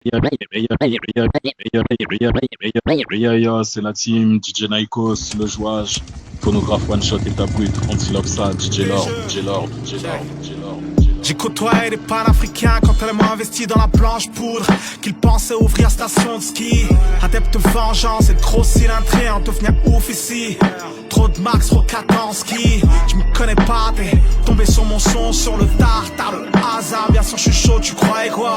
C'est la team DJ Nikos, le jouage, phonographe One Shot et ta brute, Antilopsa, DJ Lord, DJ Lord, DJ Lord, DJ Lord. J'ai côtoyé les panafricains quand elle m'a investi dans la planche poudre, qu'ils pensaient ouvrir station de ski. Adepte de vengeance et de gros cylindrés, on devenait ouf ici. Trop de max, trop en ski. Tu me connais pas, t'es tombé sur mon son, sur le tard, le hasard. Bien sûr, je suis chaud, tu croyais quoi?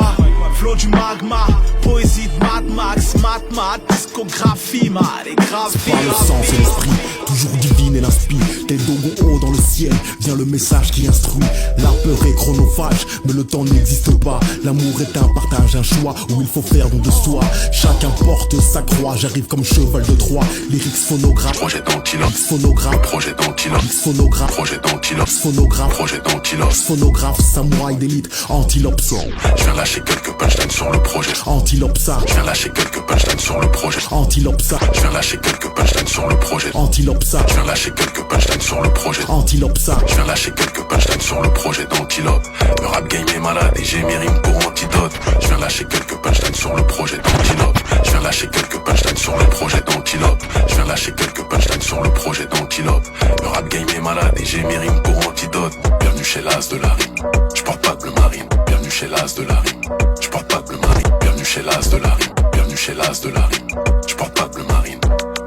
Flow du magma, poésie de Mad Max, Mat, discographie, et graphie. Par le sens et l'esprit, toujours divine et l'inspire. Tes dogos hauts dans le ciel, vient le message qui instruit. La peur est chronophage, mais le temps n'existe pas. L'amour est un partage, un choix où il faut faire don de soi. Chacun porte sa croix, j'arrive comme cheval de Troie. Lyrics phonographe, projet d'antilope, phonographe, projet d'antilope, phonographe, projet d'antilope, phonographe, projet d'antilope, phonographe, samouraï d'élite, antilope ça. Je viens lâcher quelques punchlines sur le projet. Antilope ça. Je viens lâcher quelques punchlines sur le projet. Antilope ça. Je viens lâcher quelques punchlines sur le projet. Antilope ça. Je viens lâcher quelques punchlines sur le projet. Antilope ça. Je viens lâcher quelques punchlines sur le projet d'antilope. Le rap game est malade et j'ai mes rimes pour antidote. Je viens lâcher quelques punchlines sur le projet d'antilope. Je viens lâcher quelques punchlines sur le projet d'antilope. Je viens lâcher quelques punchlines sur le projet d'antilope. Le rap game est malade et j'ai mes rimes pour antidote. Bienvenue chez l'as de la rime. Je porte pas de bleu marine. Bienvenue chez l'as de la rime. Je porte pas de bleu marine. Bienvenue chez l'as de la rime. Bienvenue chez l'as de la rime. Je porte pas de bleu marine.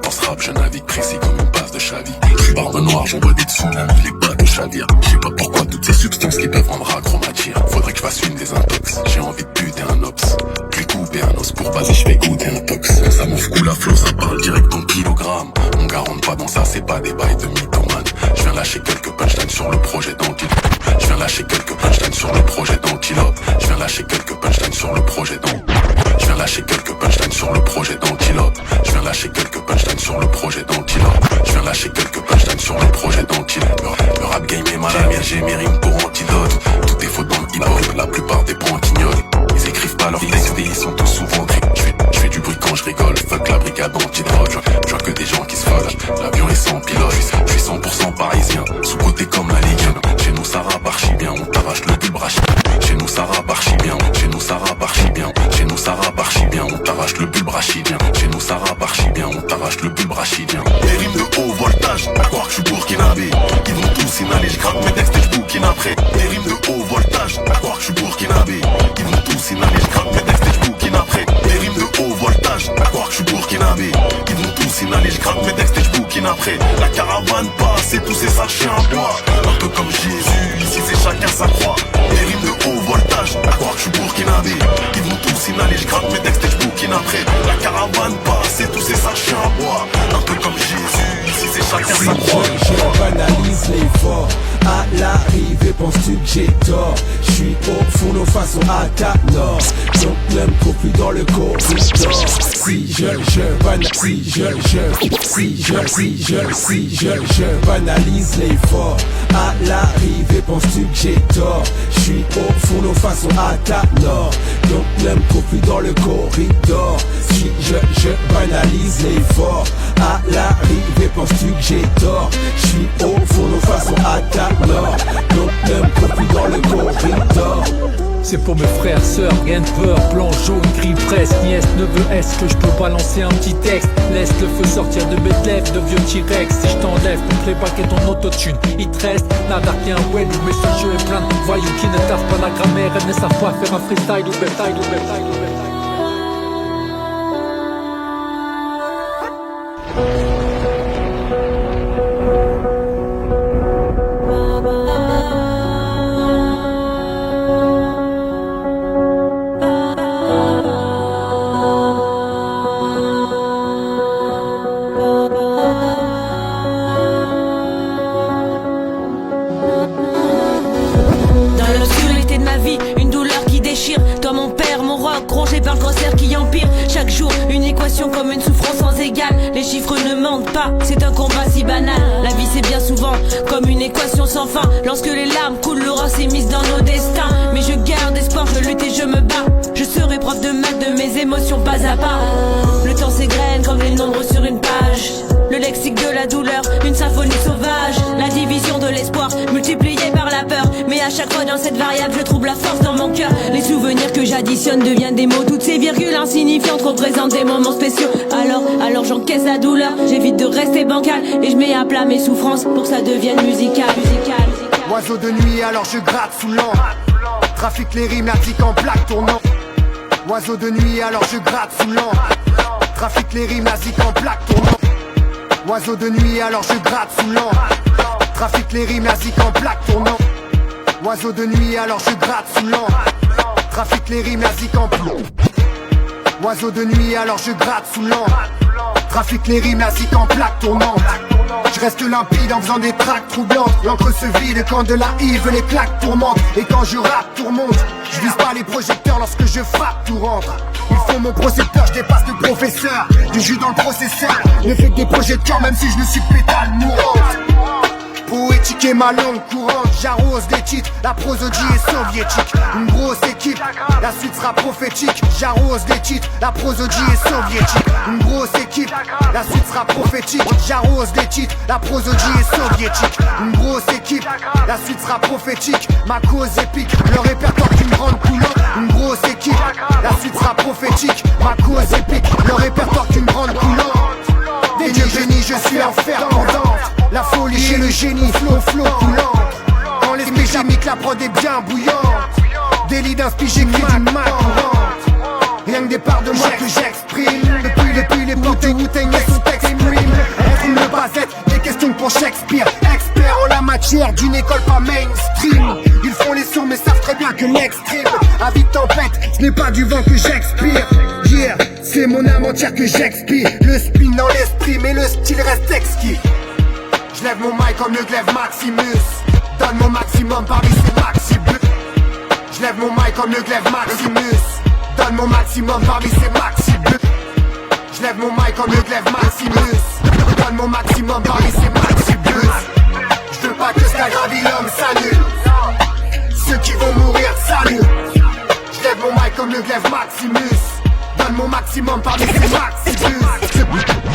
Dans ce rap je navigue précis comme une passe de Chavi. Je suis barbe noire, j'envoie des dessous, les bateaux chavirent. Je sais pas pourquoi toutes ces substances qui peuvent rendre accro m'attirent. Faudrait que je fasse une des intox. J'ai envie de buter un ops. Puis couper un os pour vas-y je fais goûter un tox. Ça m'ouvre cool à flot, ça parle direct en kilogramme. On garante pas dans ça, c'est pas des bails de mythomane. Je viens lâcher quelques punchlines sur le projet d'antilope. Je viens lâcher quelques punchlines sur le projet d'antilope. Je viens lâcher quelques punchlines sur le projet d'antilope. Je viens lâcher quelques punchlines sur le projet d'antilope. Je viens lâcher quelques punchlines sur le projet d'antilope. Je viens lâcher quelques punchlines sur le projet d'antilope. Le rap game est malade, j'ai mes rimes pour antidote. Tout est faux dans le hip-hop, la plupart des pointignoles. Ils écrivent pas leurs textes et ils sont tous souvent gris. Je fais du bruit quand je rigole, fuck la brigade anti-drogue. Je vois que des gens qui se fâchent, l'avion est sans pilote. Je suis 100% parisien, sous-côté comme la Ligue 1. Chez nous ça rappe archi bien, on t'arrache le bulbe archi. Chez nous ça rappe archi bien, chez nous ça rappe archi bien. Chez nous ça rappe archi bien, on t'arrache le bulbe rachidien. Chez nous ça rappe archi bien, on t'arrache le bulbe rachidien. Des rimes de haut voltage, à croire que je suis burkinabé. Ils vont tous inhaler, je gratte mes textes et je bouquine après. Des rimes de haut voltage, à croire que je suis burkinabé. Ils vont tous inhaler, je gratte mes textes et je bouquine après. Des rimes de haut voltage, à croire que je suis burkinabé. Ils vont tous inhaler, je gratte mes textes et je bouquine après. La caravane passe et tous ces sachets en bois. Un peu comme Jésus, ici c'est chacun sa croix. Des rimes de haut voltage, à croire que je suis burkinabé. Ils vont tous inhaler, je gratte mes textes et je bouquine après. La caravane passe et tous ces sachets en bois. Un peu comme Jésus, ici c'est chacun sa croix. Je banalise l'effort. À l'arrivée, penses-tu que j'ai tort? Je suis au fourneau façon à ta nord. Donc n'aime trop plus dans le corridor. Si je banalise l'effort. À l'arrivée, penses-tu que j'ai tort? Je suis au fourneau façon à ta nord. Donc n'aime trop plus dans le corridor. Si je banalise l'effort. À l'arrivée, penses-tu que j'ai tort? Je suis au fourneau façon à ta nord. Donc n'aime trop plus dans le corridor. C'est pour mes frères, sœurs, rien de peur. Blanc, jaune, gris, presse, nièce, neveu, est-ce que je peux balancer un petit texte? Laisse le feu sortir de mes lèvres, de vieux T-Rex. Si je t'enlève ton playback et ton autotune, il te reste nada qu'un web. Le message est plein de voyous qui ne taffent pas la grammaire. Elles ne savent pas faire un freestyle ou bataille. Comme une souffrance sans égale, les chiffres ne mentent pas, c'est un combat si banal. La vie c'est bien souvent comme une équation sans fin. Lorsque les larmes coulent, l'aura s'est mise dans nos destins. Mais je garde espoir, je lutte et je me bats. Je serai prof de maths de mes émotions pas à pas. Le temps s'égrène comme les nombres sur une page. Le lexique de la douleur, une symphonie sauvage. La division de l'espoir, multipliée par la peur. Mais Mais à chaque fois dans cette variable je trouve la force dans mon cœur. Les souvenirs que j'additionne deviennent des mots. Toutes ces virgules insignifiantes représentent des moments spéciaux. Alors j'encaisse la douleur, j'évite de rester bancal. Et je mets à plat mes souffrances pour que ça devienne musical. Oiseau de nuit alors je gratte sous l'encre. Trafique les rimes, l'article en plaque tournant. Oiseau de nuit alors je gratte sous l'encre. Trafique les rimes, l'article en plaque tournant. Oiseau de nuit alors je gratte sous l'encre. Trafique les rimes, l'article en plaque tournant. Oiseau de nuit alors je gratte sous l'encre. Trafique les rimes, l'article en plomb. Oiseau de nuit alors je gratte sous l'encre. Trafique les rimes, l'article en plaque tournante. Je reste limpide en faisant des tracks troublantes. L'encre se vide quand de la hive les claques tourmentent. Et quand je rappe tout remonte. Je vise pas les projecteurs lorsque je frappe tout rentre. Ils font mon processeur, je dépasse le professeur. Du jus dans le processeur, ne fait que des projets de cœur même si je ne suis pétale mourante. Poétique et ma langue courante, j'arrose des titres, la prosodie est soviétique. Une grosse équipe, la suite sera prophétique. J'arrose des titres, la prosodie est soviétique. Une grosse équipe, la suite sera prophétique. J'arrose des titres, la prosodie est soviétique. Une grosse équipe, la suite sera prophétique. Ma cause épique, le répertoire d'une grande couleur. Une grosse équipe, la suite sera prophétique. Ma cause épique, le répertoire d'une grande couleur. Des dieux génies, je suis en fer pendant. La folie chez le génie, flow coulant. Quand l'esprit chimique, la prod est bien bouillante. Délit d'inspi, j'écris d'une main courante. Rien que des parts de moi que j'exprime. Depuis l'époque de Wu-Tang et son texte prime. Être ou ne pas être, des questions pour Shakespeare. Expert en la matière d'une école pas mainstream. Ils font les sourds mais savent très bien que l'extrême à vite tempête, ce n'est pas du vent que j'expire. Yeah, c'est mon âme entière que j'expire. Le spin dans l'esprit mais le style reste exquis. Je lève mon mic comme le glaive Maximus. Donne mon maximum parmi ces maxibus. Je lève mon mic comme le glaive Maximus. Donne mon maximum parmi ces maxibus. Je lève mon mic comme le glaive Maximus. Donne mon maximum parmi ces maxibus. Je veux pas que l'homme s'annule. Ceux qui vont mourir salut. Je lève mon mic comme le glaive Maximus. Donne mon maximum parmi ces maxibus.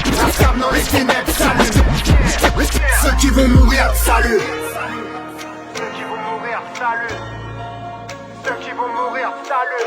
J'attrape dans les ténèbres salut. Ceux qui vont mourir salut. Ceux qui vont mourir salut. Ceux qui vont mourir salut.